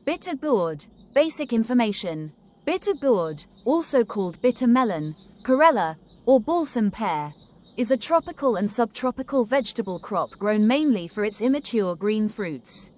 Bitter gourd. Basic information. Bitter gourd, also called bitter melon, chlorella, or balsam pear, is a tropical and subtropical vegetable crop grown mainly for its immature green fruits.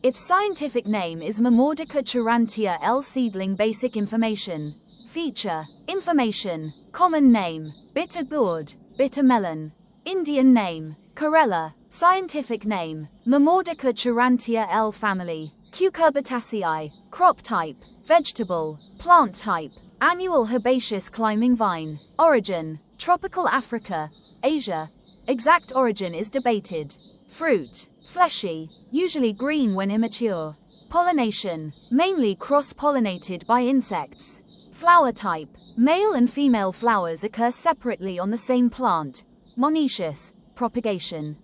Its scientific name is Mamordica charantia L. Seedling. Basic information. Feature. Information. Common name. Bitter gourd, bitter melon. Indian name. Chlorella. Scientific name. Mamordica charantia L. Family. Cucurbitaceae. Crop type. Vegetable. Plant type. Annual herbaceous climbing vine. Origin. Tropical Africa. Asia. Exact origin is debated. Fruit. Fleshy. Usually green when immature. Pollination. Mainly cross-pollinated by insects. Flower type. Male and female flowers occur separately on the same plant. Monoecious. Propagation.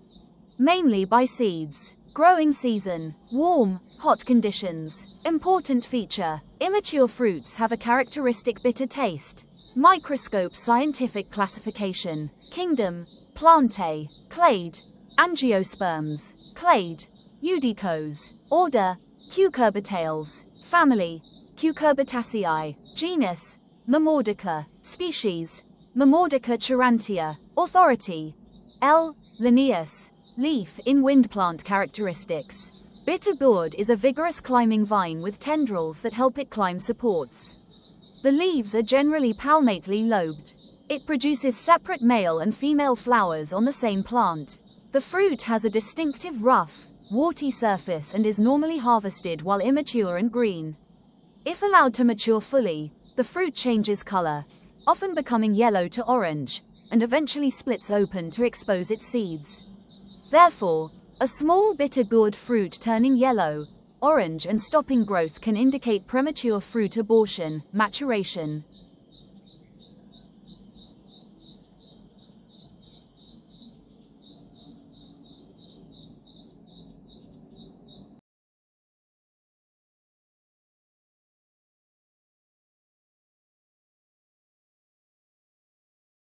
Mainly by seeds. Growing season. Warm, hot conditions. Important feature. Immature fruits have a characteristic bitter taste. Microscope. Scientific classification. Kingdom. Plantae. Clade. Angiosperms. Clade. Eudicos. Order. Cucurbitales. Family. Cucurbitaceae. Genus. Mamordica. Species. Mamordica charantia. Authority. L. Linnaeus. Leaf in wind. Plant characteristics. Bitter gourd is a vigorous climbing vine with tendrils that help it climb supports. The leaves are generally palmately lobed. It produces separate male and female flowers on the same plant. The fruit has a distinctive rough, warty surface and is normally harvested while immature and green. If allowed to mature fully, the fruit changes color, often becoming yellow to orange, and eventually splits open to expose its seeds. Therefore, a small bitter gourd fruit turning yellow, orange and stopping growth can indicate premature fruit abortion, maturation.